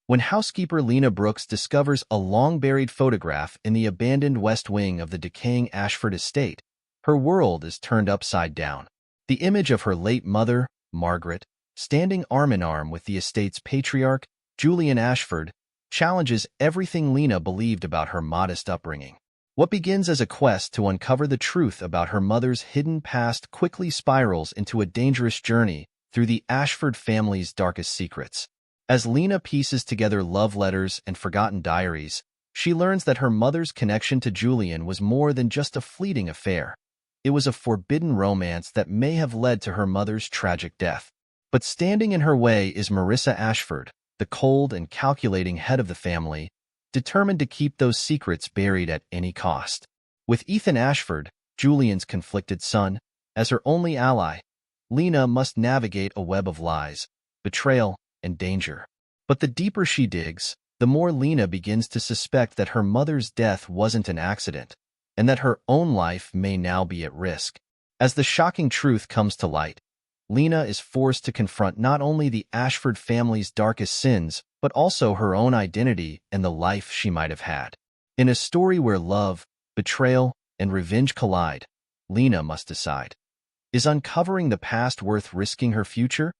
When housekeeper Lena Brooks discovers a long-buried photograph in the abandoned west wing of the decaying Ashford estate, her world is turned upside down. The image of her late mother, Margaret, standing arm in arm with the estate's patriarch, Julian Ashford, challenges everything Lena believed about her modest upbringing. What begins as a quest to uncover the truth about her mother's hidden past quickly spirals into a dangerous journey through the Ashford family's darkest secrets. As Lena pieces together love letters and forgotten diaries, she learns that her mother's connection to Julian was more than just a fleeting affair. It was a forbidden romance that may have led to her mother's tragic death. But standing in her way is Marissa Ashford, the cold and calculating head of the family, determined to keep those secrets buried at any cost. With Ethan Ashford, Julian's conflicted son, as her only ally, Lena must navigate a web of lies, betrayal, and danger. But the deeper she digs, the more Lena begins to suspect that her mother's death wasn't an accident, and that her own life may now be at risk. As the shocking truth comes to light, Lena is forced to confront not only the Ashford family's darkest sins, but also her own identity and the life she might have had. In a story where love, betrayal, and revenge collide, Lena must decide: is uncovering the past worth risking her future?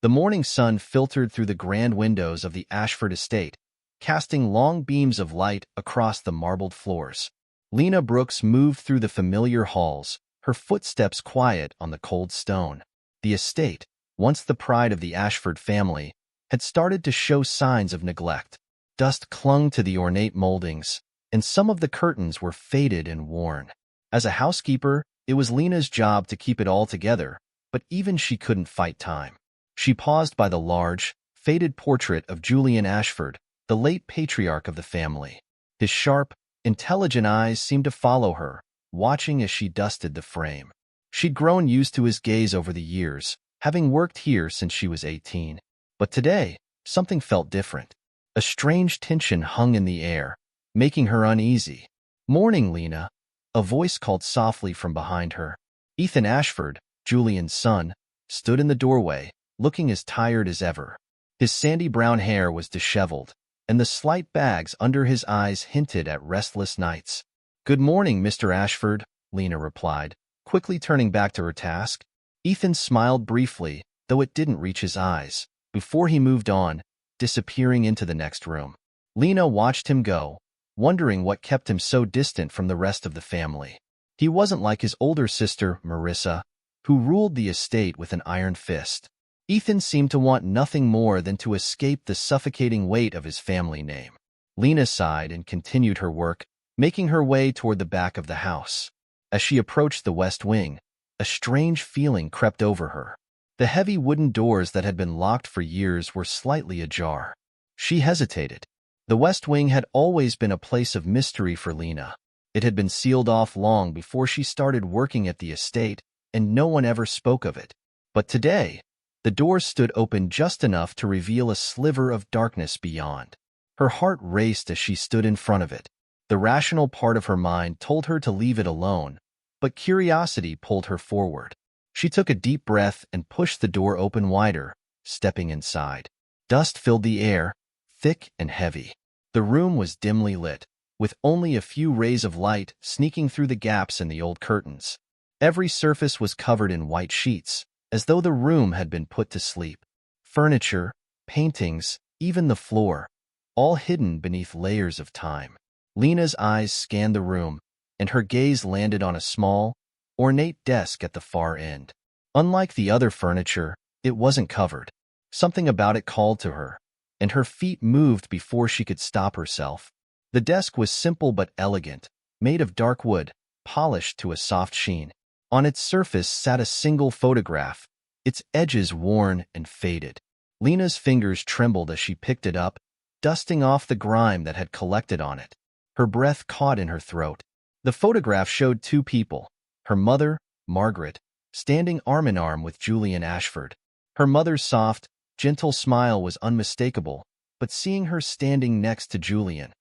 The morning sun filtered through the grand windows of the Ashford estate, casting long beams of light across the marbled floors. Lena Brooks moved through the familiar halls, her footsteps quiet on the cold stone. The estate, once the pride of the Ashford family, had started to show signs of neglect. Dust clung to the ornate moldings, and some of the curtains were faded and worn. As a housekeeper, it was Lena's job to keep it all together, but even she couldn't fight time. She paused by the large, faded portrait of Julian Ashford, the late patriarch of the family. His sharp, intelligent eyes seemed to follow her, watching as she dusted the frame. She'd grown used to his gaze over the years, having worked here since she was 18. But today, something felt different. A strange tension hung in the air, making her uneasy. "Morning, Lena," a voice called softly from behind her. Ethan Ashford, Julian's son, stood in the doorway, looking as tired as ever. His sandy brown hair was disheveled, and the slight bags under his eyes hinted at restless nights. "Good morning, Mr. Ashford," Lena replied, quickly turning back to her task. Ethan smiled briefly, though it didn't reach his eyes, before he moved on, disappearing into the next room. Lena watched him go, wondering what kept him so distant from the rest of the family. He wasn't like his older sister, Marissa, who ruled the estate with an iron fist. Ethan seemed to want nothing more than to escape the suffocating weight of his family name. Lena sighed and continued her work, making her way toward the back of the house. As she approached the west wing, a strange feeling crept over her. The heavy wooden doors that had been locked for years were slightly ajar. She hesitated. The west wing had always been a place of mystery for Lena. It had been sealed off long before she started working at the estate, and no one ever spoke of it. But today, the door stood open just enough to reveal a sliver of darkness beyond. Her heart raced as she stood in front of it. The rational part of her mind told her to leave it alone, but curiosity pulled her forward. She took a deep breath and pushed the door open wider, stepping inside. Dust filled the air, thick and heavy. The room was dimly lit, with only a few rays of light sneaking through the gaps in the old curtains. Every surface was covered in white sheets, as though the room had been put to sleep. Furniture, paintings, even the floor, all hidden beneath layers of time. Lena's eyes scanned the room, and her gaze landed on a small, ornate desk at the far end. Unlike the other furniture, it wasn't covered. Something about it called to her, and her feet moved before she could stop herself. The desk was simple but elegant, made of dark wood, polished to a soft sheen. On its surface sat a single photograph, its edges worn and faded. Lena's fingers trembled as she picked it up, dusting off the grime that had collected on it. Her breath caught in her throat. The photograph showed two people, her mother, Margaret, standing arm in arm with Julian Ashford. Her mother's soft, gentle smile was unmistakable, but seeing her standing next to Julian,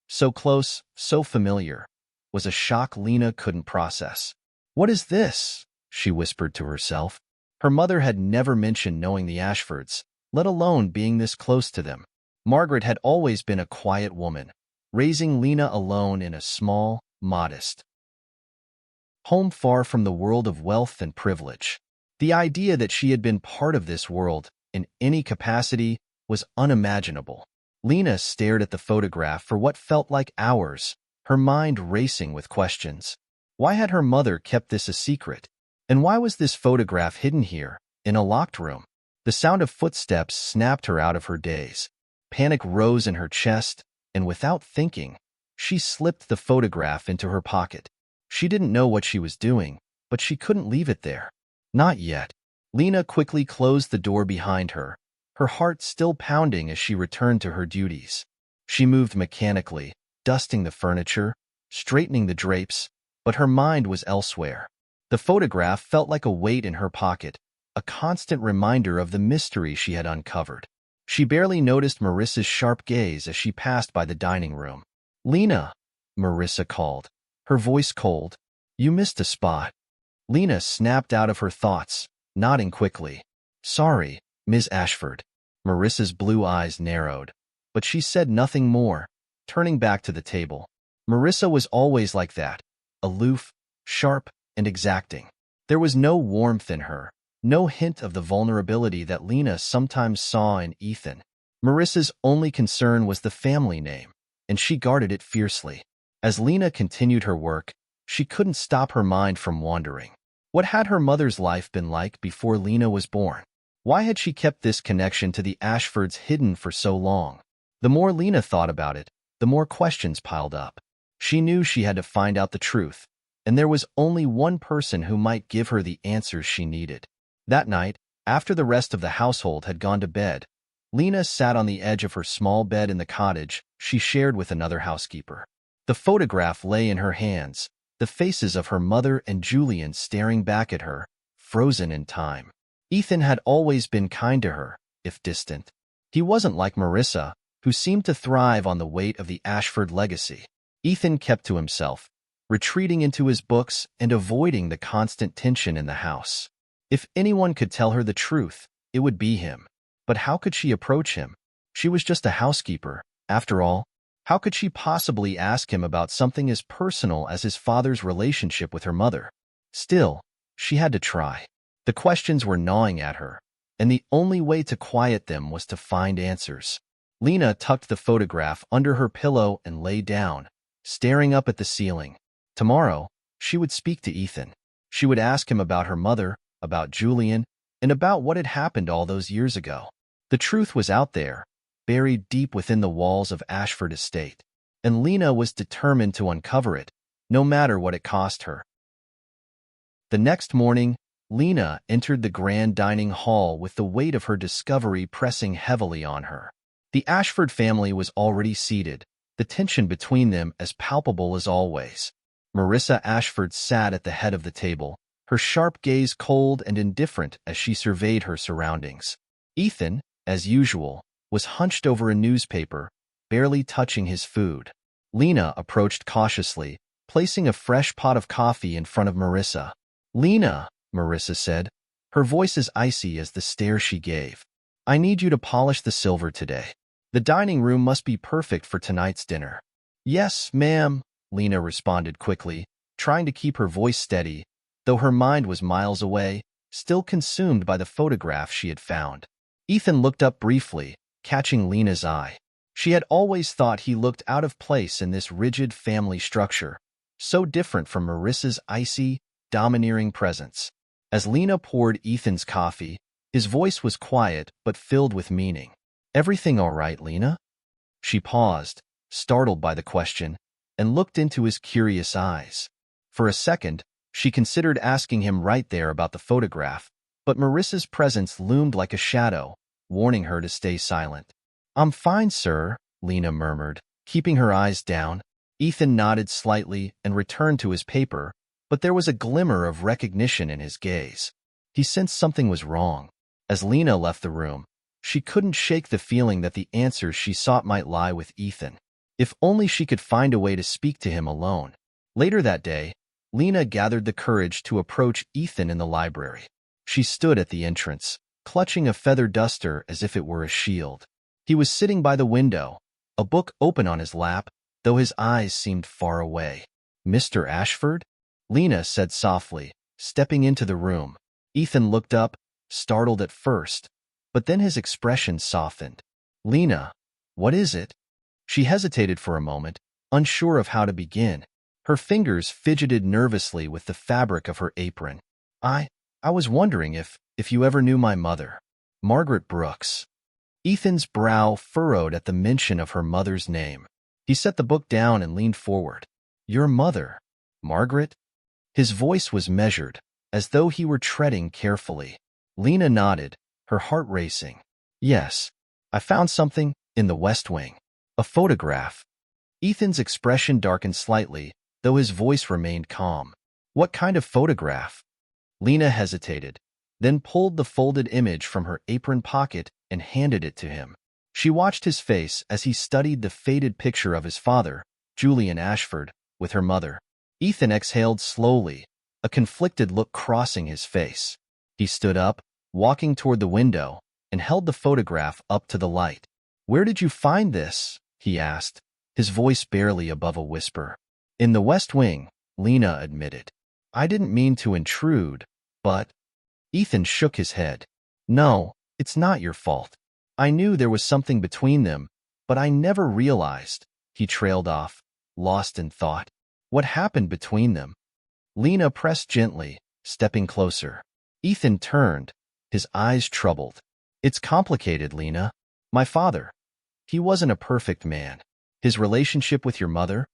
so close, so familiar, was a shock Lena couldn't process. "What is this?" she whispered to herself. Her mother had never mentioned knowing the Ashfords, let alone being this close to them. Margaret had always been a quiet woman, raising Lena alone in a small, modest home far from the world of wealth and privilege. The idea that she had been part of this world in any capacity was unimaginable. Lena stared at the photograph for what felt like hours, her mind racing with questions. Why had her mother kept this a secret? And why was this photograph hidden here, in a locked room? The sound of footsteps snapped her out of her daze. Panic rose in her chest, and without thinking, she slipped the photograph into her pocket. She didn't know what she was doing, but she couldn't leave it there. Not yet. Lena quickly closed the door behind her, her heart still pounding as she returned to her duties. She moved mechanically, dusting the furniture, straightening the drapes, but her mind was elsewhere. The photograph felt like a weight in her pocket, a constant reminder of the mystery she had uncovered. She barely noticed Marissa's sharp gaze as she passed by the dining room. "Lena," Marissa called, her voice cold. "You missed a spot." Lena snapped out of her thoughts, nodding quickly. "Sorry, Ms. Ashford." Marissa's blue eyes narrowed, but she said nothing more, turning back to the table. Marissa was always like that, aloof, sharp, and exacting. There was no warmth in her, no hint of the vulnerability that Lena sometimes saw in Ethan. Marissa's only concern was the family name, and she guarded it fiercely. As Lena continued her work, she couldn't stop her mind from wandering. What had her mother's life been like before Lena was born? Why had she kept this connection to the Ashfords hidden for so long? The more Lena thought about it, the more questions piled up. She knew she had to find out the truth, and there was only one person who might give her the answers she needed. That night, after the rest of the household had gone to bed, Lena sat on the edge of her small bed in the cottage she shared with another housekeeper. The photograph lay in her hands, the faces of her mother and Julian staring back at her, frozen in time. Ethan had always been kind to her, if distant. He wasn't like Marissa, who seemed to thrive on the weight of the Ashford legacy. Ethan kept to himself, retreating into his books and avoiding the constant tension in the house. If anyone could tell her the truth, it would be him. But how could she approach him? She was just a housekeeper, after all. How could she possibly ask him about something as personal as his father's relationship with her mother? Still, she had to try. The questions were gnawing at her, and the only way to quiet them was to find answers. Lena tucked the photograph under her pillow and lay down, staring up at the ceiling. Tomorrow, she would speak to Ethan. She would ask him about her mother, about Julian, and about what had happened all those years ago. The truth was out there, buried deep within the walls of Ashford Estate, and Lena was determined to uncover it, no matter what it cost her. The next morning, Lena entered the grand dining hall with the weight of her discovery pressing heavily on her. The Ashford family was already seated, the tension between them as palpable as always. Marissa Ashford sat at the head of the table, her sharp gaze cold and indifferent as she surveyed her surroundings. Ethan, as usual, was hunched over a newspaper, barely touching his food. Lena approached cautiously, placing a fresh pot of coffee in front of Marissa. "Lena," Marissa said, her voice as icy as the stare she gave. "I need you to polish the silver today. The dining room must be perfect for tonight's dinner." "Yes, ma'am," Lena responded quickly, trying to keep her voice steady, though her mind was miles away, still consumed by the photograph she had found. Ethan looked up briefly, catching Lena's eye. She had always thought he looked out of place in this rigid family structure, so different from Marissa's icy, domineering presence. As Lena poured Ethan's coffee, his voice was quiet but filled with meaning. "Everything all right, Lena?" She paused, startled by the question, and looked into his curious eyes. For a second, she considered asking him right there about the photograph, but Marissa's presence loomed like a shadow, warning her to stay silent. "I'm fine, sir," Lena murmured, keeping her eyes down. Ethan nodded slightly and returned to his paper, but there was a glimmer of recognition in his gaze. He sensed something was wrong. As Lena left the room, she couldn't shake the feeling that the answers she sought might lie with Ethan. If only she could find a way to speak to him alone. Later that day, Lena gathered the courage to approach Ethan in the library. She stood at the entrance, clutching a feather duster as if it were a shield. He was sitting by the window, a book open on his lap, though his eyes seemed far away. "Mr. Ashford?" Lena said softly, stepping into the room. Ethan looked up, startled at first, but then his expression softened. "Lena, what is it?" She hesitated for a moment, unsure of how to begin. Her fingers fidgeted nervously with the fabric of her apron. I was wondering if you ever knew my mother, Margaret Brooks." Ethan's brow furrowed at the mention of her mother's name. He set the book down and leaned forward. "Your mother, Margaret?" His voice was measured, as though he were treading carefully. Lena nodded, her heart racing. "Yes, I found something in the West Wing. A photograph." Ethan's expression darkened slightly, though his voice remained calm. "What kind of photograph?" Lena hesitated, then pulled the folded image from her apron pocket and handed it to him. She watched his face as he studied the faded picture of his father, Julian Ashford, with her mother. Ethan exhaled slowly, a conflicted look crossing his face. He stood up, walking toward the window, and held the photograph up to the light. "Where did you find this?" he asked, his voice barely above a whisper. "In the West Wing," Lena admitted. "I didn't mean to intrude, but—" Ethan shook his head. "No, it's not your fault. I knew there was something between them, but I never realized," he trailed off, lost in thought. "What happened between them?" Lena pressed gently, stepping closer. Ethan turned, his eyes troubled. "It's complicated, Lena. My father, he wasn't a perfect man. His relationship with your mother,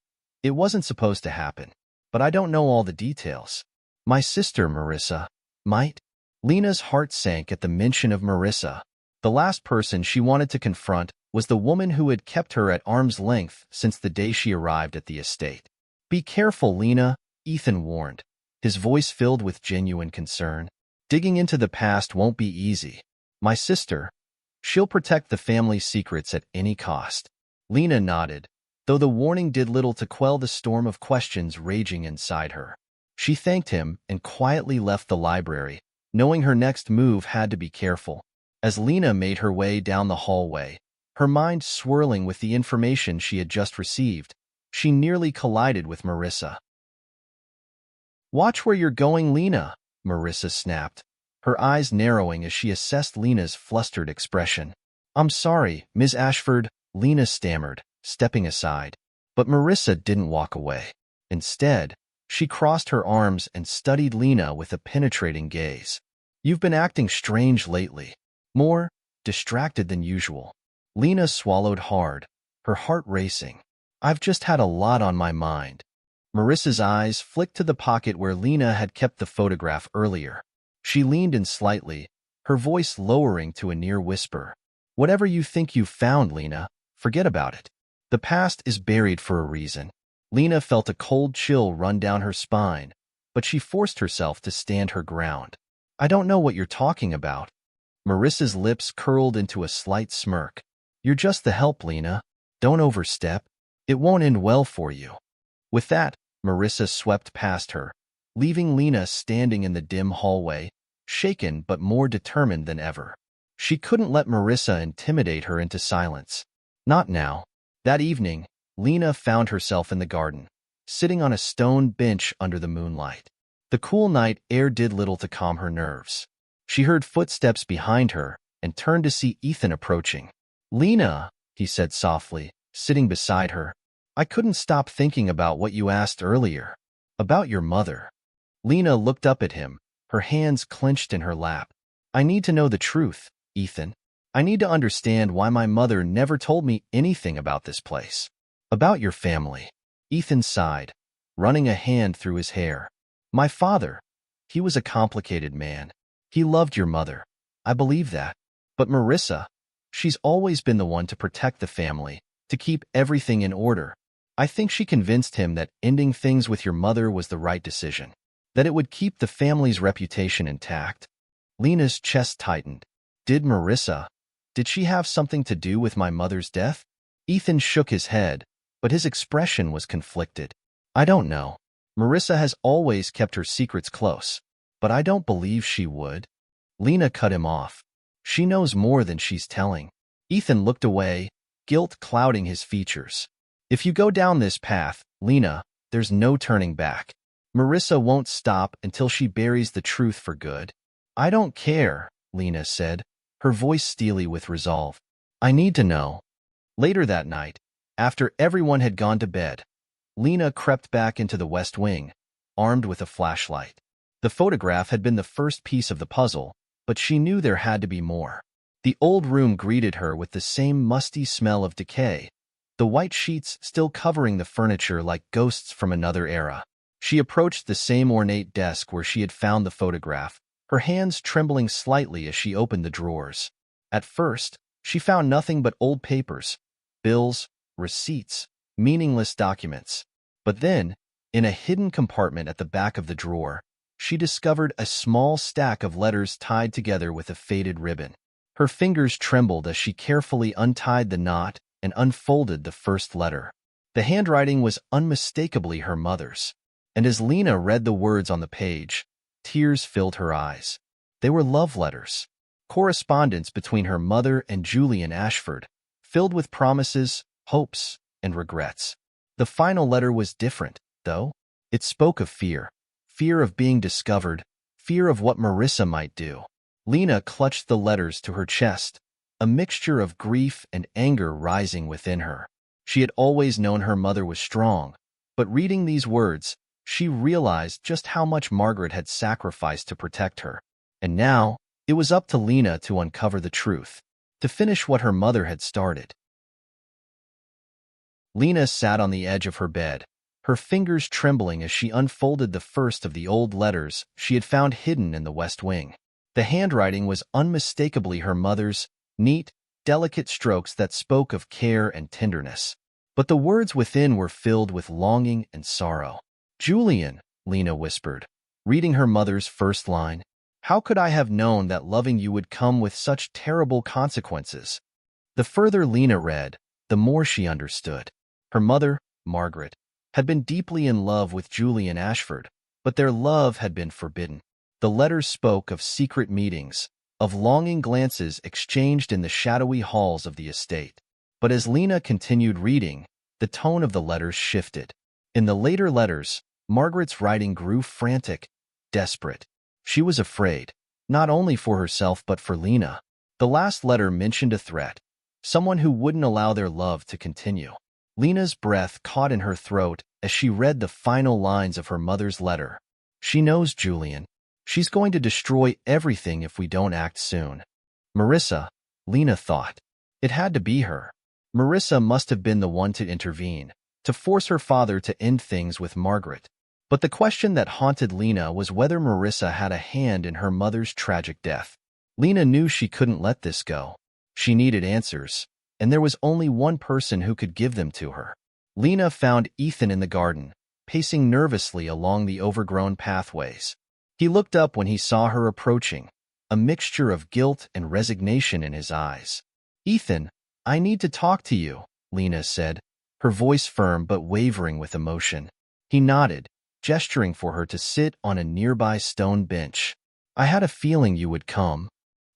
it wasn't supposed to happen. But I don't know all the details. My sister, Marissa, might." Lena's heart sank at the mention of Marissa. The last person she wanted to confront was the woman who had kept her at arm's length since the day she arrived at the estate. "Be careful, Lena," Ethan warned, his voice filled with genuine concern. "Digging into the past won't be easy. My sister, she'll protect the family's secrets at any cost." Lena nodded, though the warning did little to quell the storm of questions raging inside her. She thanked him and quietly left the library, knowing her next move had to be careful. As Lena made her way down the hallway, her mind swirling with the information she had just received, she nearly collided with Marissa. "Watch where you're going, Lena," Marissa snapped, her eyes narrowing as she assessed Lena's flustered expression. "I'm sorry, Ms. Ashford," Lena stammered, stepping aside. But Marissa didn't walk away. Instead, she crossed her arms and studied Lena with a penetrating gaze. "You've been acting strange lately. More distracted than usual." Lena swallowed hard, her heart racing. "I've just had a lot on my mind." Marissa's eyes flicked to the pocket where Lena had kept the photograph earlier. She leaned in slightly, her voice lowering to a near whisper. "Whatever you think you've found, Lena, forget about it. The past is buried for a reason." Lena felt a cold chill run down her spine, but she forced herself to stand her ground. "I don't know what you're talking about." Marissa's lips curled into a slight smirk. "You're just the help, Lena. Don't overstep. It won't end well for you." With that, Marissa swept past her, leaving Lena standing in the dim hallway, shaken but more determined than ever. She couldn't let Marissa intimidate her into silence. Not now. That evening, Lena found herself in the garden, sitting on a stone bench under the moonlight. The cool night air did little to calm her nerves. She heard footsteps behind her and turned to see Ethan approaching. "Lena," he said softly, sitting beside her, "I couldn't stop thinking about what you asked earlier. About your mother." Lena looked up at him, her hands clenched in her lap. "I need to know the truth, Ethan. I need to understand why my mother never told me anything about this place. About your family." Ethan sighed, running a hand through his hair. "My father, he was a complicated man. He loved your mother. I believe that. But Marissa, she's always been the one to protect the family, to keep everything in order. I think she convinced him that ending things with your mother was the right decision, that it would keep the family's reputation intact." Lena's chest tightened. Did she have something to do with my mother's death?" Ethan shook his head, but his expression was conflicted. "I don't know. Marissa has always kept her secrets close, but I don't believe she would." Lena cut him off. She knows more than she's telling. Ethan looked away, guilt clouding his features. If you go down this path, Lena, there's no turning back. Marissa won't stop until she buries the truth for good. I don't care, Lena said, her voice steely with resolve. I need to know. Later that night, after everyone had gone to bed, Lena crept back into the West Wing, armed with a flashlight. The photograph had been the first piece of the puzzle, but she knew there had to be more. The old room greeted her with the same musty smell of decay, the white sheets still covering the furniture like ghosts from another era. She approached the same ornate desk where she had found the photograph, her hands trembling slightly as she opened the drawers. At first, she found nothing but old papers, bills, receipts, meaningless documents. But then, in a hidden compartment at the back of the drawer, she discovered a small stack of letters tied together with a faded ribbon. Her fingers trembled as she carefully untied the knot and unfolded the first letter. The handwriting was unmistakably her mother's, and as Lena read the words on the page, tears filled her eyes. They were love letters, correspondence between her mother and Julian Ashford, filled with promises, hopes, and regrets. The final letter was different, though. It spoke of fear of being discovered, fear of what Marissa might do. Lena clutched the letters to her chest, a mixture of grief and anger rising within her. She had always known her mother was strong, but reading these words, she realized just how much Margaret had sacrificed to protect her. And now, it was up to Lena to uncover the truth, to finish what her mother had started. Lena sat on the edge of her bed, her fingers trembling as she unfolded the first of the old letters she had found hidden in the West Wing. The handwriting was unmistakably her mother's, neat, delicate strokes that spoke of care and tenderness. But the words within were filled with longing and sorrow. "Julian," Lena whispered, reading her mother's first line, "how could I have known that loving you would come with such terrible consequences?" The further Lena read, the more she understood. Her mother, Margaret, had been deeply in love with Julian Ashford, but their love had been forbidden. The letters spoke of secret meetings, of longing glances exchanged in the shadowy halls of the estate. But as Lena continued reading, the tone of the letters shifted. In the later letters, Margaret's writing grew frantic, desperate. She was afraid, not only for herself but for Lena. The last letter mentioned a threat, someone who wouldn't allow their love to continue. Lena's breath caught in her throat as she read the final lines of her mother's letter. "She knows Julian. She's going to destroy everything if we don't act soon." Marissa, Lena thought. It had to be her. Marissa must have been the one to intervene, to force her father to end things with Margaret. But the question that haunted Lena was whether Marissa had a hand in her mother's tragic death. Lena knew she couldn't let this go. She needed answers, and there was only one person who could give them to her. Lena found Ethan in the garden, pacing nervously along the overgrown pathways. He looked up when he saw her approaching, a mixture of guilt and resignation in his eyes. "Ethan, I need to talk to you," Lena said, her voice firm but wavering with emotion. He nodded, gesturing for her to sit on a nearby stone bench. "I had a feeling you would come."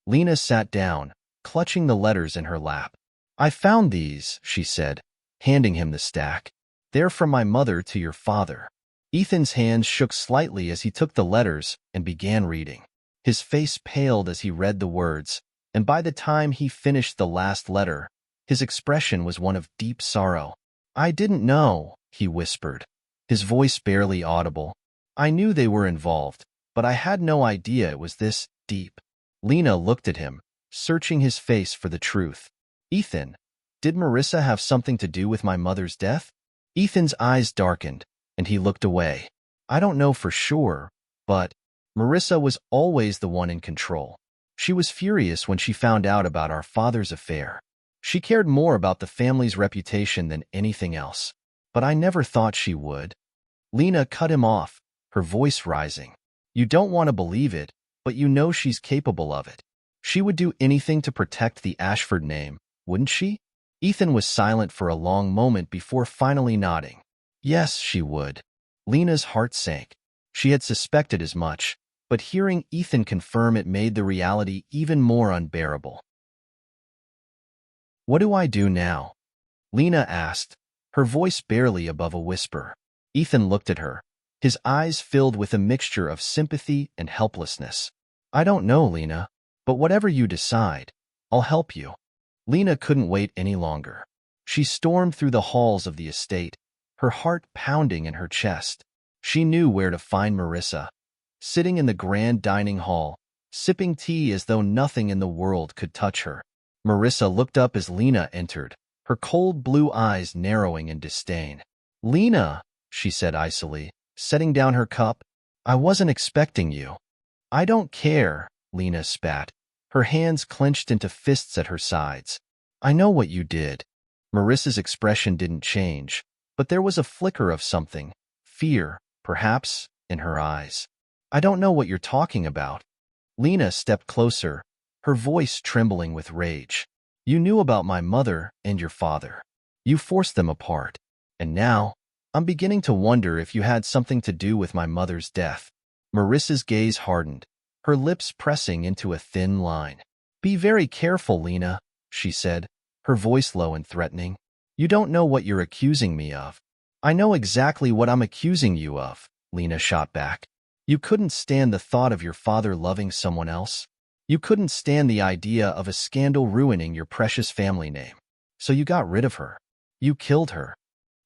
Lena sat down, clutching the letters in her lap. "I found these," she said, handing him the stack. "They're from my mother to your father." Ethan's hands shook slightly as he took the letters and began reading. His face paled as he read the words, and by the time he finished the last letter, his expression was one of deep sorrow. "I didn't know," he whispered, his voice barely audible. "I knew they were involved, but I had no idea it was this deep." Lena looked at him, searching his face for the truth. "Ethan, did Marissa have something to do with my mother's death?" Ethan's eyes darkened, and he looked away. "I don't know for sure, but Marissa was always the one in control. She was furious when she found out about our father's affair. She cared more about the family's reputation than anything else. But I never thought she would." Lena cut him off, her voice rising. "You don't want to believe it, but you know she's capable of it. She would do anything to protect the Ashford name, wouldn't she?" Ethan was silent for a long moment before finally nodding. "Yes, she would." Lena's heart sank. She had suspected as much, but hearing Ethan confirm it made the reality even more unbearable. "What do I do now?" Lena asked, her voice barely above a whisper. Ethan looked at her, his eyes filled with a mixture of sympathy and helplessness. "I don't know, Lena, but whatever you decide, I'll help you." Lena couldn't wait any longer. She stormed through the halls of the estate, her heart pounding in her chest. She knew where to find Marissa, sitting in the grand dining hall, sipping tea as though nothing in the world could touch her. Marissa looked up as Lena entered, her cold blue eyes narrowing in disdain. "Lena," she said icily, setting down her cup, "I wasn't expecting you." "I don't care," Lena spat, her hands clenched into fists at her sides. "I know what you did." Marissa's expression didn't change, but there was a flicker of something, fear, perhaps, in her eyes. "I don't know what you're talking about." Lena stepped closer, her voice trembling with rage. "You knew about my mother and your father. You forced them apart. And now, I'm beginning to wonder if you had something to do with my mother's death." Marissa's gaze hardened, her lips pressing into a thin line. "Be very careful, Lena," she said, her voice low and threatening. "You don't know what you're accusing me of." "I know exactly what I'm accusing you of," Lena shot back. "You couldn't stand the thought of your father loving someone else. You couldn't stand the idea of a scandal ruining your precious family name. So you got rid of her. You killed her."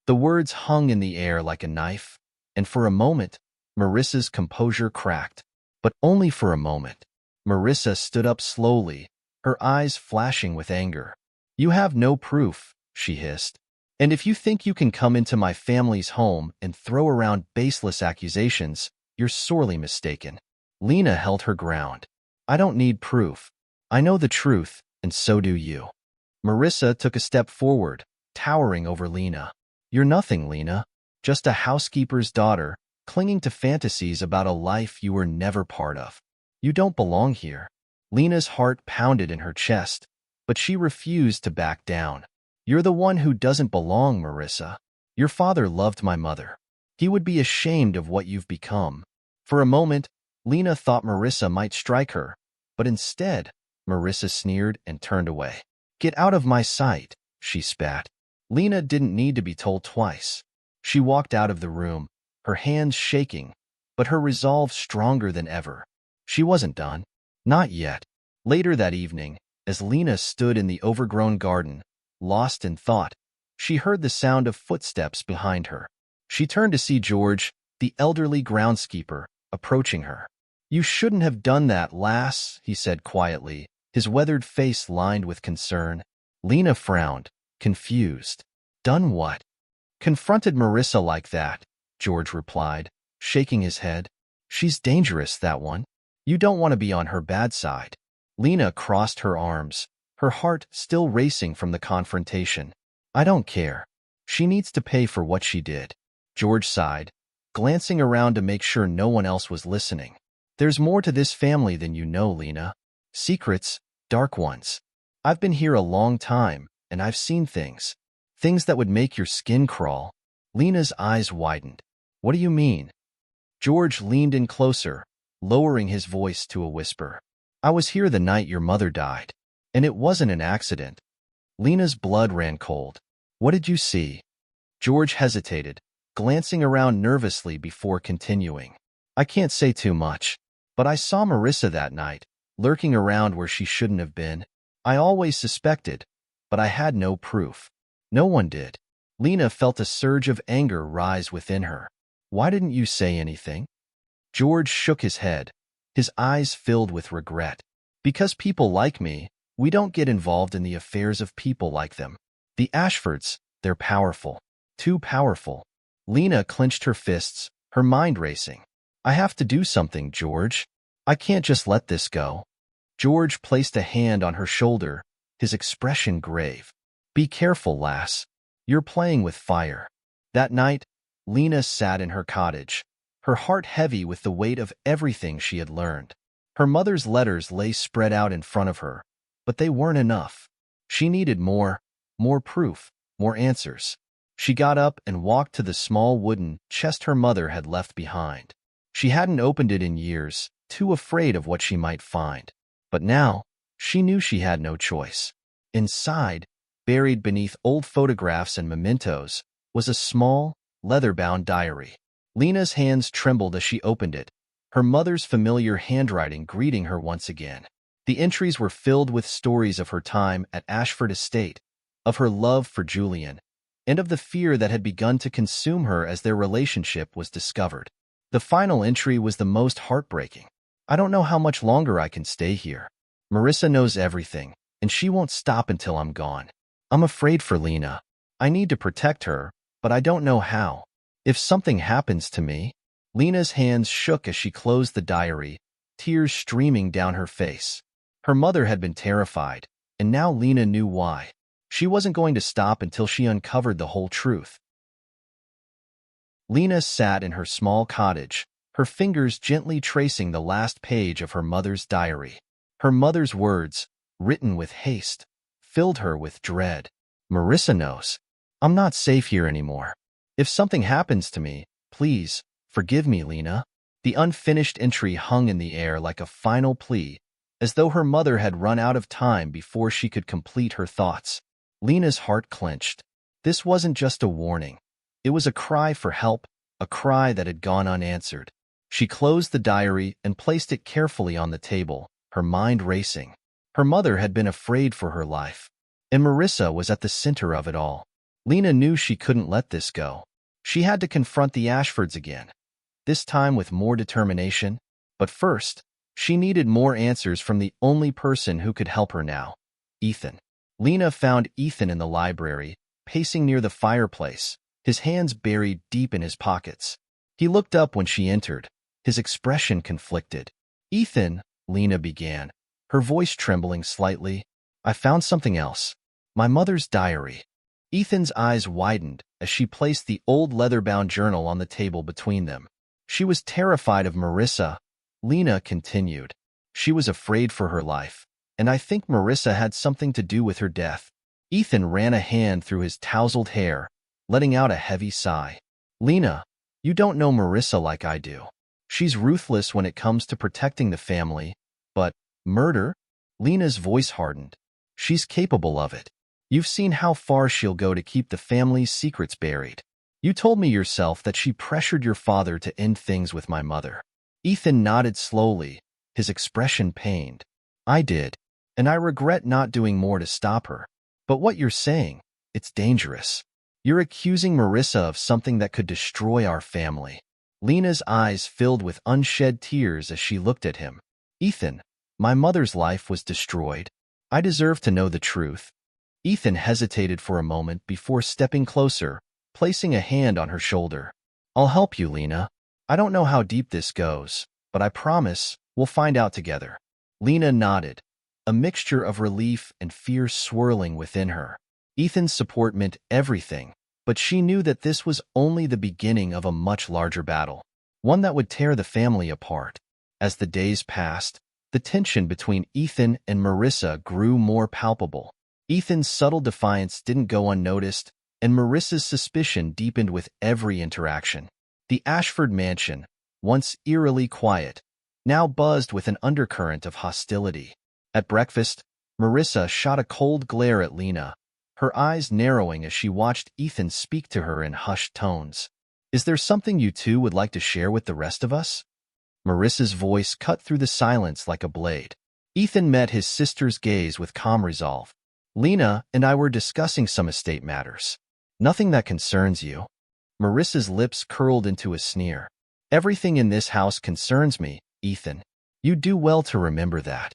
The words hung in the air like a knife, and for a moment, Marissa's composure cracked. But only for a moment. Marissa stood up slowly, her eyes flashing with anger. "You have no proof," she hissed. "And if you think you can come into my family's home and throw around baseless accusations, you're sorely mistaken." Lena held her ground. "I don't need proof. I know the truth, and so do you." Marissa took a step forward, towering over Lena. "You're nothing, Lena. Just a housekeeper's daughter, clinging to fantasies about a life you were never part of. You don't belong here." Lena's heart pounded in her chest, but she refused to back down. "You're the one who doesn't belong, Marissa. Your father loved my mother. He would be ashamed of what you've become." For a moment, Lena thought Marissa might strike her, but instead, Marissa sneered and turned away. "Get out of my sight," she spat. Lena didn't need to be told twice. She walked out of the room, her hands shaking, but her resolve stronger than ever. She wasn't done. Not yet. Later that evening, as Lena stood in the overgrown garden, lost in thought, she heard the sound of footsteps behind her. She turned to see George, the elderly groundskeeper, approaching her. "You shouldn't have done that, lass," he said quietly, his weathered face lined with concern. Lena frowned, confused. "Done what?" "Confronted Marissa like that," George replied, shaking his head. "She's dangerous, that one. You don't want to be on her bad side." Lena crossed her arms, her heart still racing from the confrontation. "I don't care. She needs to pay for what she did." George sighed, glancing around to make sure no one else was listening. "There's more to this family than you know, Lena. Secrets, dark ones. I've been here a long time, and I've seen things. Things that would make your skin crawl." Lena's eyes widened. "What do you mean?" George leaned in closer, lowering his voice to a whisper. "I was here the night your mother died, and it wasn't an accident." Lena's blood ran cold. "What did you see?" George hesitated, glancing around nervously before continuing. "I can't say too much, but I saw Marissa that night, lurking around where she shouldn't have been. I always suspected, but I had no proof. No one did." Lena felt a surge of anger rise within her. "Why didn't you say anything?" George shook his head, his eyes filled with regret. "Because people like me, we don't get involved in the affairs of people like them. The Ashfords, they're powerful. Too powerful." Lena clenched her fists, her mind racing. "I have to do something, George. I can't just let this go." George placed a hand on her shoulder, his expression grave. "Be careful, lass. You're playing with fire." That night, Lena sat in her cottage, her heart heavy with the weight of everything she had learned. Her mother's letters lay spread out in front of her, but they weren't enough. She needed more proof, more answers. She got up and walked to the small wooden chest her mother had left behind. She hadn't opened it in years, too afraid of what she might find. But now, she knew she had no choice. Inside, buried beneath old photographs and mementos, was a small, leather-bound diary. Lena's hands trembled as she opened it, her mother's familiar handwriting greeting her once again. The entries were filled with stories of her time at Ashford Estate, of her love for Julian, and of the fear that had begun to consume her as their relationship was discovered. The final entry was the most heartbreaking. I don't know how much longer I can stay here. Marissa knows everything, and she won't stop until I'm gone. I'm afraid for Lena. I need to protect her, but I don't know how. If something happens to me... Lena's hands shook as she closed the diary, tears streaming down her face. Her mother had been terrified, and now Lena knew why. She wasn't going to stop until she uncovered the whole truth. Lena sat in her small cottage, her fingers gently tracing the last page of her mother's diary. Her mother's words, written with haste, filled her with dread. Marissa knows. I'm not safe here anymore. If something happens to me, please, forgive me, Lena. The unfinished entry hung in the air like a final plea, as though her mother had run out of time before she could complete her thoughts. Lena's heart clenched. This wasn't just a warning. It was a cry for help, a cry that had gone unanswered. She closed the diary and placed it carefully on the table, her mind racing. Her mother had been afraid for her life, and Marissa was at the center of it all. Lena knew she couldn't let this go. She had to confront the Ashfords again, this time with more determination. But first, she needed more answers from the only person who could help her now, Ethan. Lena found Ethan in the library, pacing near the fireplace, his hands buried deep in his pockets. He looked up when she entered, his expression conflicted. Ethan, Lena began, her voice trembling slightly. I found something else. My mother's diary. Ethan's eyes widened as she placed the old leather-bound journal on the table between them. She was terrified of Marissa. Lena continued. She was afraid for her life, and I think Marissa had something to do with her death. Ethan ran a hand through his tousled hair, letting out a heavy sigh. Lena, you don't know Marissa like I do. She's ruthless when it comes to protecting the family, but murder? Lena's voice hardened. She's capable of it. You've seen how far she'll go to keep the family's secrets buried. You told me yourself that she pressured your father to end things with my mother. Ethan nodded slowly, his expression pained. I did, and I regret not doing more to stop her. But what you're saying, it's dangerous. You're accusing Marissa of something that could destroy our family. Lena's eyes filled with unshed tears as she looked at him. Ethan, my mother's life was destroyed. I deserve to know the truth. Ethan hesitated for a moment before stepping closer, placing a hand on her shoulder. I'll help you, Lena. I don't know how deep this goes, but I promise we'll find out together. Lena nodded, a mixture of relief and fear swirling within her. Ethan's support meant everything, but she knew that this was only the beginning of a much larger battle, one that would tear the family apart. As the days passed, the tension between Ethan and Marissa grew more palpable. Ethan's subtle defiance didn't go unnoticed, and Marissa's suspicion deepened with every interaction. The Ashford mansion, once eerily quiet, now buzzed with an undercurrent of hostility. At breakfast, Marissa shot a cold glare at Lena, her eyes narrowing as she watched Ethan speak to her in hushed tones. Is there something you two would like to share with the rest of us? Marissa's voice cut through the silence like a blade. Ethan met his sister's gaze with calm resolve. Lena and I were discussing some estate matters. Nothing that concerns you. Marissa's lips curled into a sneer. Everything in this house concerns me, Ethan. You do well to remember that.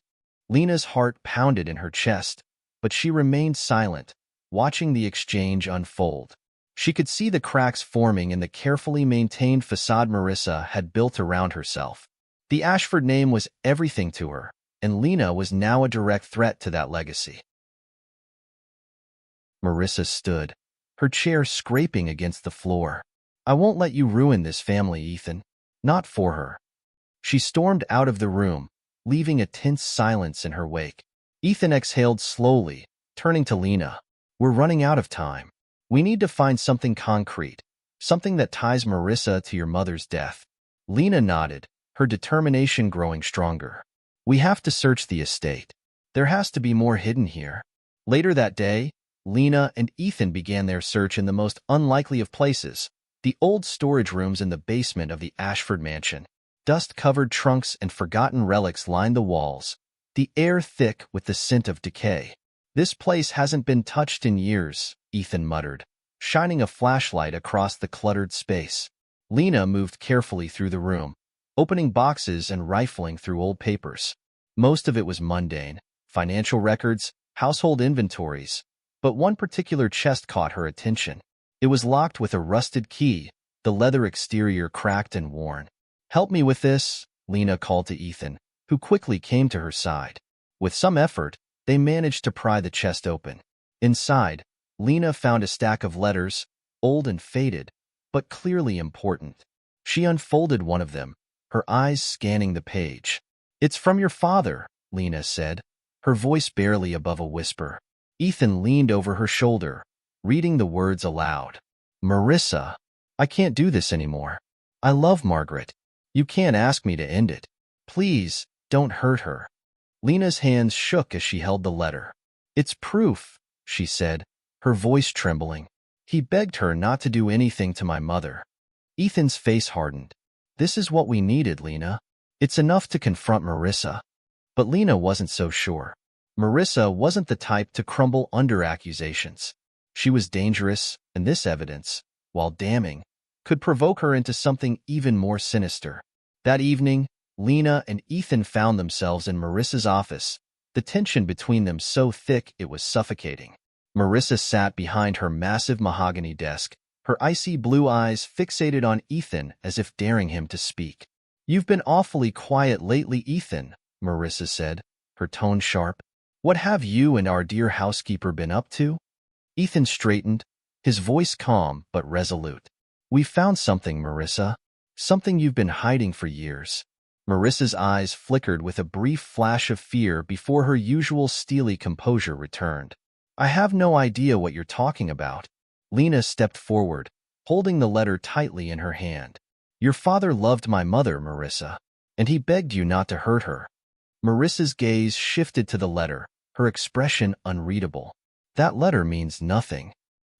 Lena's heart pounded in her chest, but she remained silent, watching the exchange unfold. She could see the cracks forming in the carefully maintained facade Marissa had built around herself. The Ashford name was everything to her, and Lena was now a direct threat to that legacy. Marissa stood, her chair scraping against the floor. I won't let you ruin this family, Ethan. Not for her. She stormed out of the room, leaving a tense silence in her wake. Ethan exhaled slowly, turning to Lena. We're running out of time. We need to find something concrete, something that ties Marissa to your mother's death. Lena nodded, her determination growing stronger. We have to search the estate. There has to be more hidden here. Later that day, Lena and Ethan began their search in the most unlikely of places, the old storage rooms in the basement of the Ashford mansion. Dust-covered trunks and forgotten relics lined the walls, the air thick with the scent of decay. "This place hasn't been touched in years," Ethan muttered, shining a flashlight across the cluttered space. Lena moved carefully through the room, opening boxes and rifling through old papers. Most of it was mundane: financial records, household inventories. But one particular chest caught her attention. It was locked with a rusted key, the leather exterior cracked and worn. "Help me with this," Lena called to Ethan, who quickly came to her side. With some effort, they managed to pry the chest open. Inside, Lena found a stack of letters, old and faded, but clearly important. She unfolded one of them, her eyes scanning the page. "It's from your father," Lena said, her voice barely above a whisper. Ethan leaned over her shoulder, reading the words aloud. "Marissa, I can't do this anymore. I love Margaret. You can't ask me to end it. Please, don't hurt her." Lena's hands shook as she held the letter. "It's proof," she said, her voice trembling. "He begged her not to do anything to my mother." Ethan's face hardened. "This is what we needed, Lena. It's enough to confront Marissa." But Lena wasn't so sure. Marissa wasn't the type to crumble under accusations. She was dangerous, and this evidence, while damning, could provoke her into something even more sinister. That evening, Lena and Ethan found themselves in Marissa's office, the tension between them so thick it was suffocating. Marissa sat behind her massive mahogany desk, her icy blue eyes fixated on Ethan as if daring him to speak. "You've been awfully quiet lately, Ethan," Marissa said, her tone sharp. "What have you and our dear housekeeper been up to?" Ethan straightened, his voice calm but resolute. "We found something, Marissa. Something you've been hiding for years." Marissa's eyes flickered with a brief flash of fear before her usual steely composure returned. "I have no idea what you're talking about." Lena stepped forward, holding the letter tightly in her hand. "Your father loved my mother, Marissa, and he begged you not to hurt her." Marissa's gaze shifted to the letter, her expression unreadable. "That letter means nothing."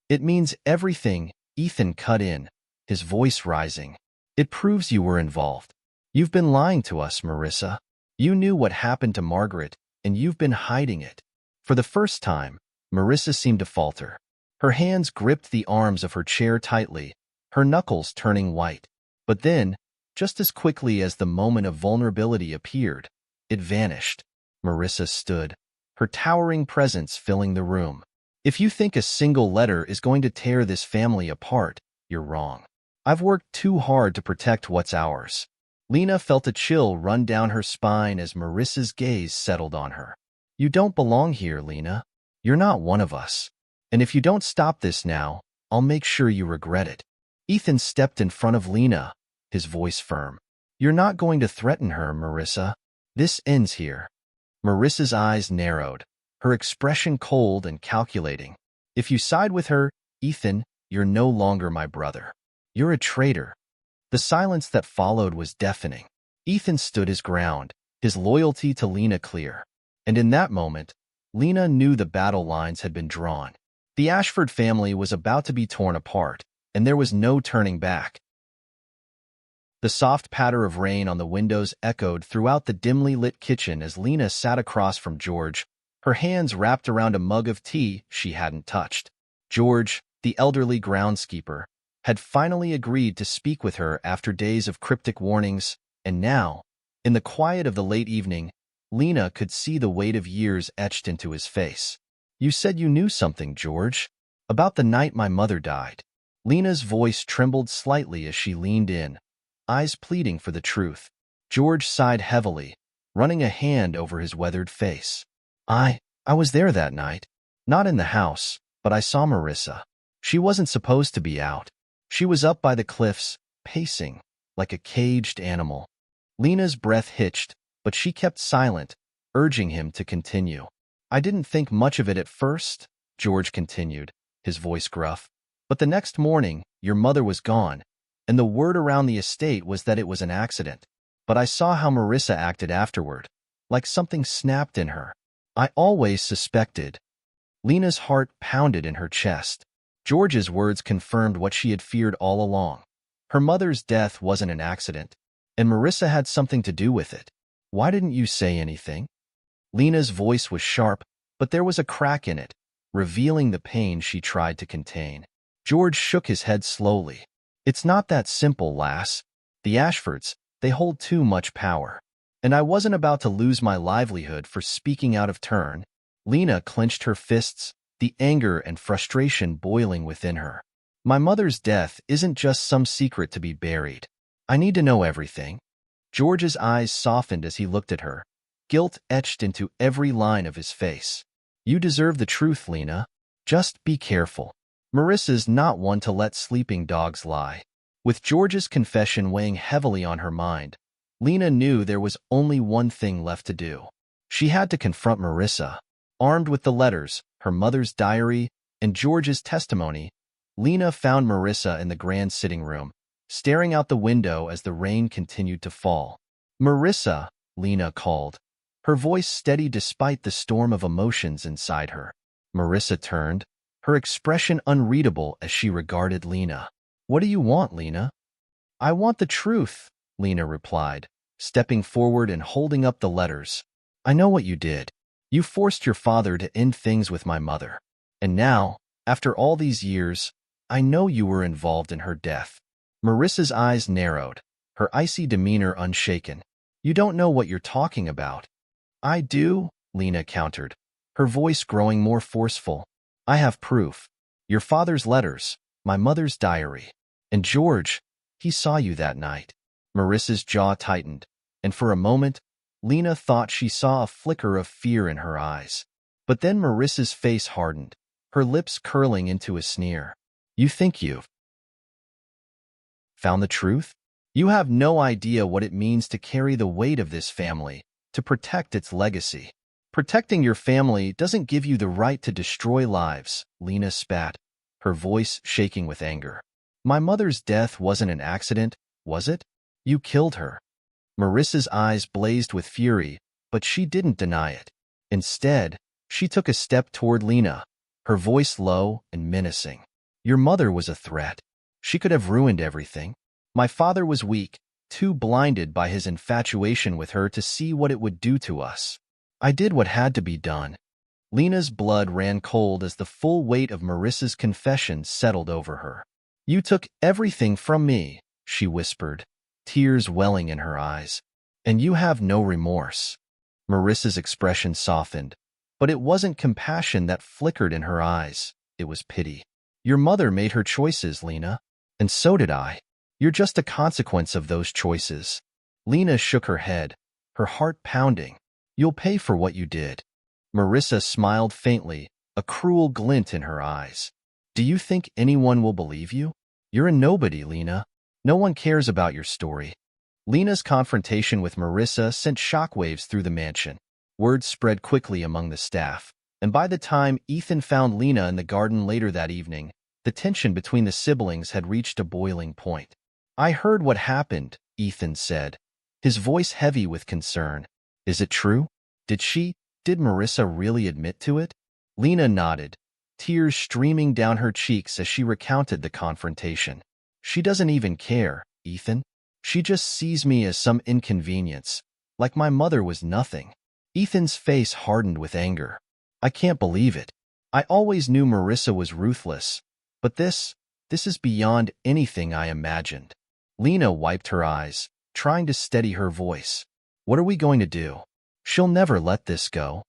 "It means everything," Ethan cut in, his voice rising. "It proves you were involved. You've been lying to us, Marissa. You knew what happened to Margaret, and you've been hiding it." For the first time, Marissa seemed to falter. Her hands gripped the arms of her chair tightly, her knuckles turning white. But then, just as quickly as the moment of vulnerability appeared, it vanished. Marissa stood, her towering presence filling the room. "If you think a single letter is going to tear this family apart, you're wrong. I've worked too hard to protect what's ours." Lena felt a chill run down her spine as Marissa's gaze settled on her. "You don't belong here, Lena. You're not one of us. And if you don't stop this now, I'll make sure you regret it." Ethan stepped in front of Lena, his voice firm. "You're not going to threaten her, Marissa. This ends here." Marissa's eyes narrowed, her expression cold and calculating. "If you side with her, Ethan, you're no longer my brother. You're a traitor." The silence that followed was deafening. Ethan stood his ground, his loyalty to Lena clear. And in that moment, Lena knew the battle lines had been drawn. The Ashford family was about to be torn apart, and there was no turning back. The soft patter of rain on the windows echoed throughout the dimly lit kitchen as Lena sat across from George, her hands wrapped around a mug of tea she hadn't touched. George, the elderly groundskeeper, had finally agreed to speak with her after days of cryptic warnings, and now, in the quiet of the late evening, Lena could see the weight of years etched into his face. "You said you knew something, George, about the night my mother died." Lena's voice trembled slightly as she leaned in, eyes pleading for the truth. George sighed heavily, running a hand over his weathered face. I was there that night. Not in the house, but I saw Marissa. She wasn't supposed to be out. She was up by the cliffs, pacing, like a caged animal." Lena's breath hitched, but she kept silent, urging him to continue. "I didn't think much of it at first," George continued, his voice gruff. "But the next morning, your mother was gone, and the word around the estate was that it was an accident. but I saw how Marissa acted afterward, like something snapped in her. I always suspected. Lena's heart pounded in her chest. George's words confirmed what she had feared all along. Her mother's death wasn't an accident, and Marissa had something to do with it. Why didn't you say anything? Lena's voice was sharp, but there was a crack in it, revealing the pain she tried to contain. George shook his head slowly. It's not that simple, lass. The Ashfords, they hold too much power. And I wasn't about to lose my livelihood for speaking out of turn. Lena clenched her fists, the anger and frustration boiling within her. My mother's death isn't just some secret to be buried. I need to know everything. George's eyes softened as he looked at her, guilt etched into every line of his face. You deserve the truth, Lena. Just be careful. Marissa's not one to let sleeping dogs lie. With George's confession weighing heavily on her mind, Lena knew there was only one thing left to do. She had to confront Marissa. Armed with the letters, her mother's diary, and George's testimony, Lena found Marissa in the grand sitting room, staring out the window as the rain continued to fall. Marissa, Lena called, her voice steady despite the storm of emotions inside her. Marissa turned, her expression unreadable as she regarded Lena. What do you want, Lena? I want the truth, Lena replied, stepping forward and holding up the letters. I know what you did. You forced your father to end things with my mother. And now, after all these years, I know you were involved in her death. Marissa's eyes narrowed, her icy demeanor unshaken. You don't know what you're talking about. I do, Lena countered, her voice growing more forceful. I have proof. Your father's letters, my mother's diary. And George, he saw you that night. Marissa's jaw tightened, and for a moment, Lena thought she saw a flicker of fear in her eyes. But then Marissa's face hardened, her lips curling into a sneer. You think you've found the truth? You have no idea what it means to carry the weight of this family, to protect its legacy. Protecting your family doesn't give you the right to destroy lives, Lena spat, her voice shaking with anger. My mother's death wasn't an accident, was it? You killed her. Marissa's eyes blazed with fury, but she didn't deny it. Instead, she took a step toward Lena, her voice low and menacing. Your mother was a threat. She could have ruined everything. My father was weak, too blinded by his infatuation with her to see what it would do to us. I did what had to be done. Lena's blood ran cold as the full weight of Marissa's confession settled over her. You took everything from me, she whispered, tears welling in her eyes. And you have no remorse. Marissa's expression softened, but it wasn't compassion that flickered in her eyes. It was pity. Your mother made her choices, Lena, and so did I. You're just a consequence of those choices. Lena shook her head, her heart pounding. You'll pay for what you did. Marissa smiled faintly, a cruel glint in her eyes. Do you think anyone will believe you? You're a nobody, Lena. No one cares about your story. Lena's confrontation with Marissa sent shockwaves through the mansion. Word spread quickly among the staff, and by the time Ethan found Lena in the garden later that evening, the tension between the siblings had reached a boiling point. I heard what happened, Ethan said, his voice heavy with concern. Is it true? Did Marissa really admit to it? Lena nodded, tears streaming down her cheeks as she recounted the confrontation. She doesn't even care, Ethan. She just sees me as some inconvenience, like my mother was nothing. Ethan's face hardened with anger. I can't believe it. I always knew Marissa was ruthless, but this is beyond anything I imagined. Lena wiped her eyes, trying to steady her voice. What are we going to do? She'll never let this go.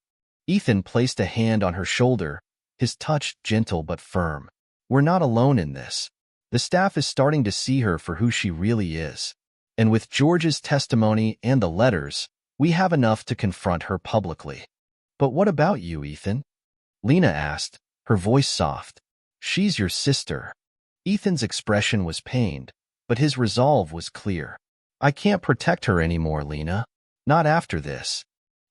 Ethan placed a hand on her shoulder, his touch gentle but firm. We're not alone in this. The staff is starting to see her for who she really is. And with George's testimony and the letters, we have enough to confront her publicly. But what about you, Ethan? Lena asked, her voice soft. She's your sister. Ethan's expression was pained, but his resolve was clear. I can't protect her anymore, Lena. Not after this.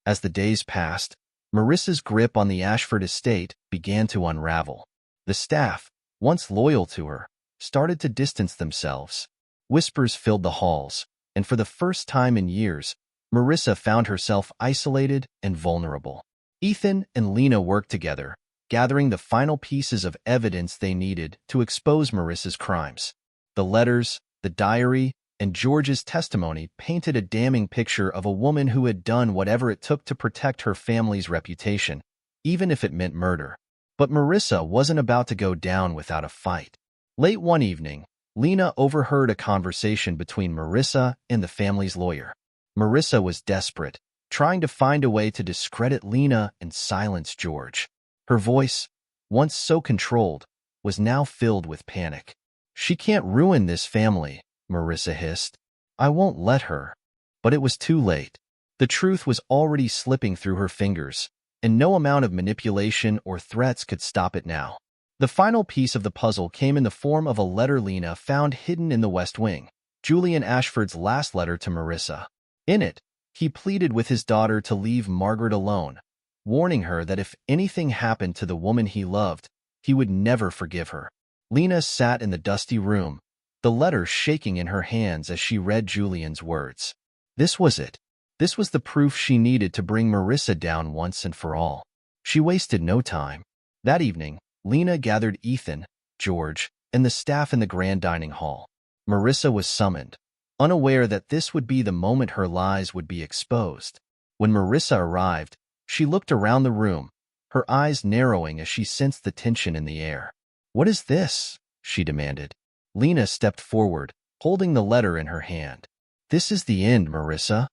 As the days passed, Marissa's grip on the Ashford estate began to unravel. The staff, once loyal to her, started to distance themselves. Whispers filled the halls, and for the first time in years, Marissa found herself isolated and vulnerable. Ethan and Lena worked together, gathering the final pieces of evidence they needed to expose Marissa's crimes. The letters, the diary, and George's testimony painted a damning picture of a woman who had done whatever it took to protect her family's reputation, even if it meant murder. But Marissa wasn't about to go down without a fight. Late one evening, Lena overheard a conversation between Marissa and the family's lawyer. Marissa was desperate, trying to find a way to discredit Lena and silence George. Her voice, once so controlled, was now filled with panic. "She can't ruin this family," Marissa hissed. "I won't let her." But it was too late. The truth was already slipping through her fingers, and no amount of manipulation or threats could stop it now. The final piece of the puzzle came in the form of a letter Lena found hidden in the West Wing, Julian Ashford's last letter to Marissa. In it, he pleaded with his daughter to leave Margaret alone, warning her that if anything happened to the woman he loved, he would never forgive her. Lena sat in the dusty room, the letter shaking in her hands as she read Julian's words. This was it. This was the proof she needed to bring Marissa down once and for all. She wasted no time. That evening, Lena gathered Ethan, George, and the staff in the grand dining hall. Marissa was summoned, unaware that this would be the moment her lies would be exposed. When Marissa arrived, she looked around the room, her eyes narrowing as she sensed the tension in the air. "What is this?" she demanded. Lena stepped forward, holding the letter in her hand. "This is the end, Marissa."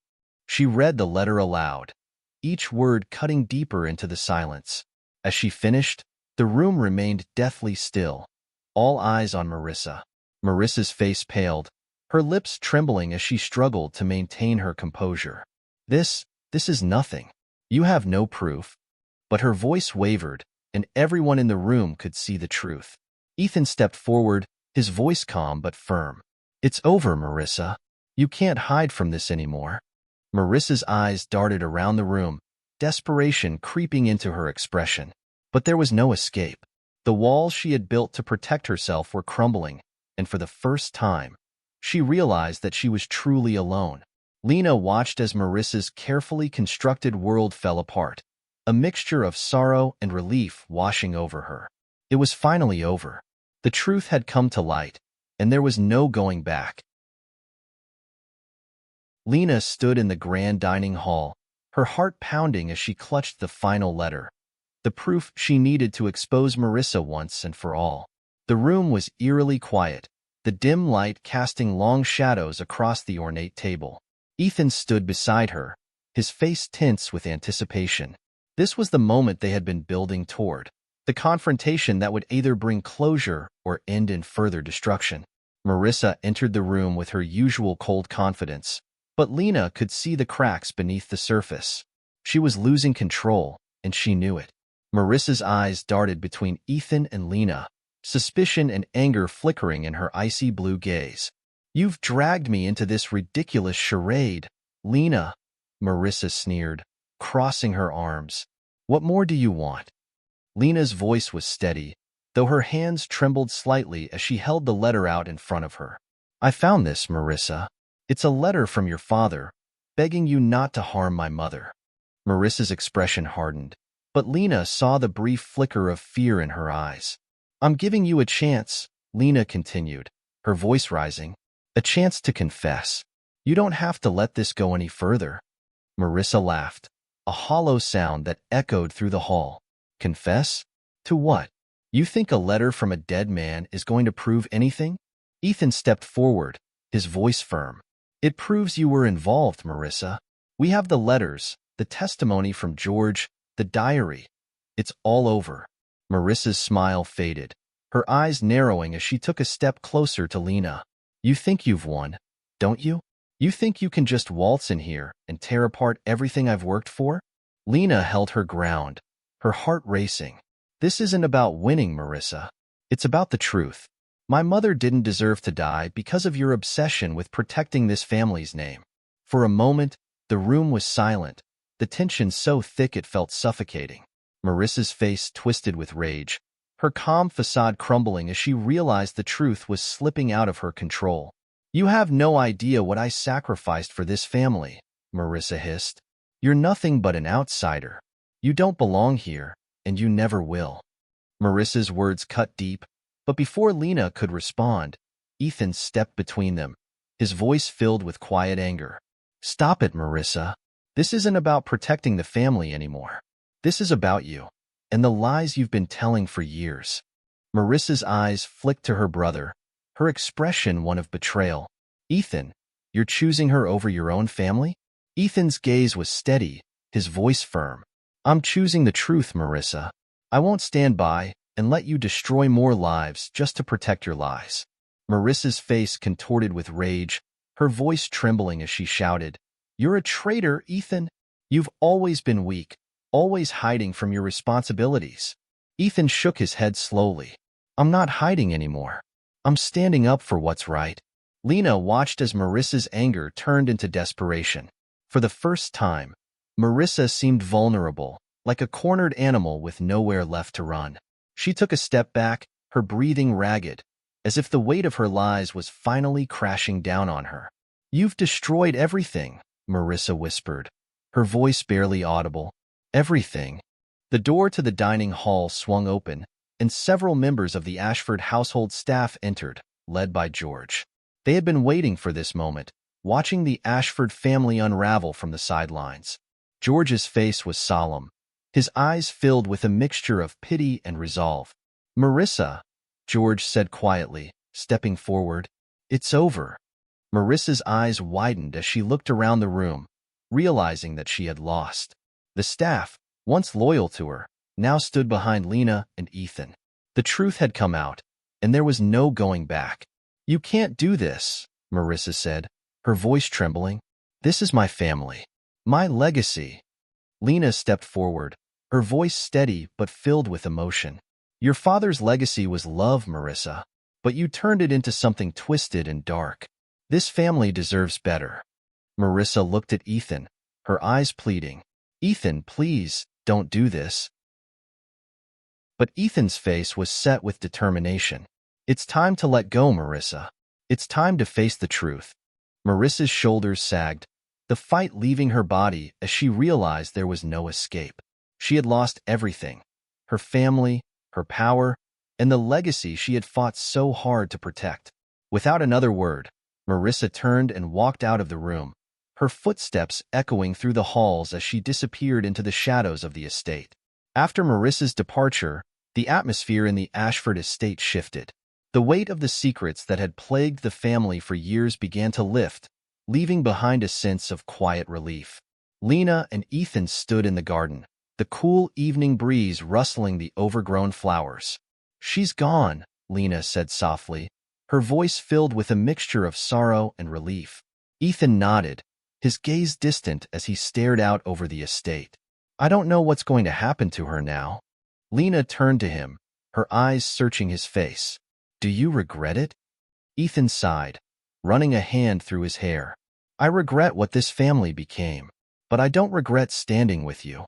She read the letter aloud, each word cutting deeper into the silence. As she finished, the room remained deathly still, all eyes on Marissa. Marissa's face paled, her lips trembling as she struggled to maintain her composure. This is nothing. You have no proof." But her voice wavered, and everyone in the room could see the truth. Ethan stepped forward, his voice calm but firm. "It's over, Marissa. You can't hide from this anymore." Marissa's eyes darted around the room, desperation creeping into her expression. But there was no escape. The walls she had built to protect herself were crumbling, and for the first time, she realized that she was truly alone. Lena watched as Marissa's carefully constructed world fell apart, a mixture of sorrow and relief washing over her. It was finally over. The truth had come to light, and there was no going back. Lena stood in the grand dining hall, her heart pounding as she clutched the final letter, the proof she needed to expose Marissa once and for all. The room was eerily quiet, the dim light casting long shadows across the ornate table. Ethan stood beside her, his face tense with anticipation. This was the moment they had been building toward, the confrontation that would either bring closure or end in further destruction. Marissa entered the room with her usual cold confidence, but Lena could see the cracks beneath the surface. She was losing control, and she knew it. Marissa's eyes darted between Ethan and Lena, suspicion and anger flickering in her icy blue gaze. "You've dragged me into this ridiculous charade, Lena," Marissa sneered, crossing her arms. "What more do you want?" Lena's voice was steady, though her hands trembled slightly as she held the letter out in front of her. "I found this, Marissa. It's a letter from your father, begging you not to harm my mother." Marissa's expression hardened, but Lena saw the brief flicker of fear in her eyes. "I'm giving you a chance," Lena continued, her voice rising. "A chance to confess. You don't have to let this go any further." Marissa laughed, a hollow sound that echoed through the hall. "Confess? To what? You think a letter from a dead man is going to prove anything?" Ethan stepped forward, his voice firm. "It proves you were involved, Marissa. We have the letters, the testimony from George, the diary. It's all over." Marissa's smile faded, her eyes narrowing as she took a step closer to Lena. "You think you've won, don't you? You think you can just waltz in here and tear apart everything I've worked for?" Lena held her ground, her heart racing. "This isn't about winning, Marissa. It's about the truth. My mother didn't deserve to die because of your obsession with protecting this family's name." For a moment, the room was silent, the tension so thick it felt suffocating. Marissa's face twisted with rage, her calm facade crumbling as she realized the truth was slipping out of her control. You have no idea what I sacrificed for this family, Marissa hissed. You're nothing but an outsider. You don't belong here, and you never will. Marissa's words cut deep, but before Lena could respond, Ethan stepped between them, his voice filled with quiet anger. Stop it, Marissa. This isn't about protecting the family anymore. This is about you, and the lies you've been telling for years. Marissa's eyes flicked to her brother, her expression one of betrayal. Ethan, you're choosing her over your own family? Ethan's gaze was steady, his voice firm. I'm choosing the truth, Marissa. I won't stand by and let you destroy more lives just to protect your lies. Marissa's face contorted with rage, her voice trembling as she shouted, You're a traitor, Ethan. You've always been weak, always hiding from your responsibilities. Ethan shook his head slowly. I'm not hiding anymore. I'm standing up for what's right. Lena watched as Marissa's anger turned into desperation. For the first time, Marissa seemed vulnerable, like a cornered animal with nowhere left to run. She took a step back, her breathing ragged, as if the weight of her lies was finally crashing down on her. You've destroyed everything, Marissa whispered, her voice barely audible. Everything. The door to the dining hall swung open, and several members of the Ashford household staff entered, led by George. They had been waiting for this moment, watching the Ashford family unravel from the sidelines. George's face was solemn, his eyes filled with a mixture of pity and resolve. Marissa, George said quietly, stepping forward, it's over. Marissa's eyes widened as she looked around the room, realizing that she had lost. The staff, once loyal to her, now stood behind Lena and Ethan. The truth had come out, and there was no going back. You can't do this, Marissa said, her voice trembling. This is my family. My legacy. Lena stepped forward, her voice steady but filled with emotion. Your father's legacy was love, Marissa, but you turned it into something twisted and dark. This family deserves better. Marissa looked at Ethan, her eyes pleading. Ethan, please, don't do this. But Ethan's face was set with determination. It's time to let go, Marissa. It's time to face the truth. Marissa's shoulders sagged, the fight leaving her body as she realized there was no escape. She had lost everything, her family, her power, and the legacy she had fought so hard to protect. Without another word, Marissa turned and walked out of the room, her footsteps echoing through the halls as she disappeared into the shadows of the estate. After Marissa's departure, the atmosphere in the Ashford estate shifted. The weight of the secrets that had plagued the family for years began to lift, leaving behind a sense of quiet relief. Lena and Ethan stood in the garden, the cool evening breeze rustling the overgrown flowers. She's gone, Lena said softly, her voice filled with a mixture of sorrow and relief. Ethan nodded, his gaze distant as he stared out over the estate. I don't know what's going to happen to her now. Lena turned to him, her eyes searching his face. Do you regret it? Ethan sighed, running a hand through his hair. I regret what this family became, but I don't regret standing with you.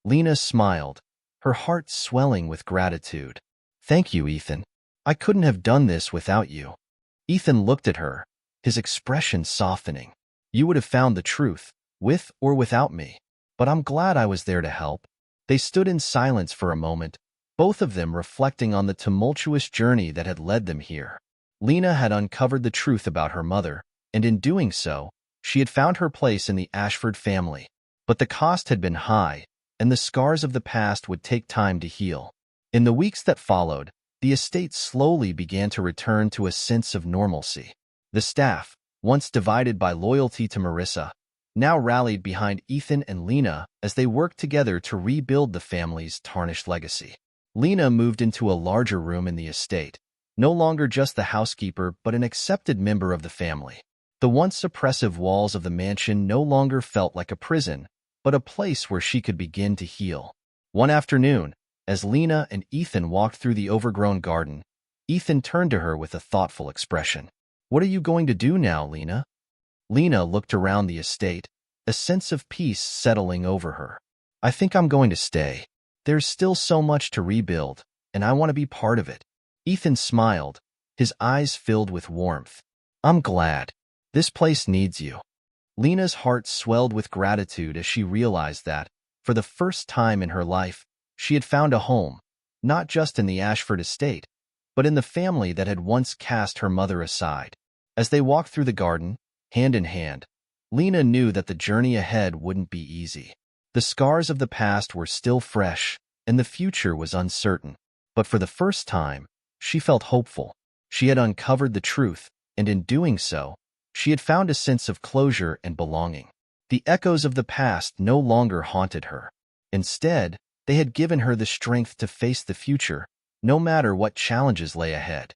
Lena smiled, her heart swelling with gratitude. Thank you, Ethan. I couldn't have done this without you. Ethan looked at her, his expression softening. You would have found the truth, with or without me, but I'm glad I was there to help. They stood in silence for a moment, both of them reflecting on the tumultuous journey that had led them here. Lena had uncovered the truth about her mother, and in doing so, she had found her place in the Ashford family. But the cost had been high, and the scars of the past would take time to heal. In the weeks that followed, the estate slowly began to return to a sense of normalcy. The staff, once divided by loyalty to Marissa, now rallied behind Ethan and Lena as they worked together to rebuild the family's tarnished legacy. Lena moved into a larger room in the estate, no longer just the housekeeper but an accepted member of the family. The once oppressive walls of the mansion no longer felt like a prison, but a place where she could begin to heal. One afternoon, as Lena and Ethan walked through the overgrown garden, Ethan turned to her with a thoughtful expression. What are you going to do now, Lena? Lena looked around the estate, a sense of peace settling over her. I think I'm going to stay. There's still so much to rebuild, and I want to be part of it. Ethan smiled, his eyes filled with warmth. I'm glad. This place needs you. Lena's heart swelled with gratitude as she realized that, for the first time in her life, she had found a home, not just in the Ashford estate, but in the family that had once cast her mother aside. As they walked through the garden, hand in hand, Lena knew that the journey ahead wouldn't be easy. The scars of the past were still fresh, and the future was uncertain. But for the first time, she felt hopeful. She had uncovered the truth, and in doing so, she had found a sense of closure and belonging. The echoes of the past no longer haunted her. Instead, they had given her the strength to face the future, no matter what challenges lay ahead.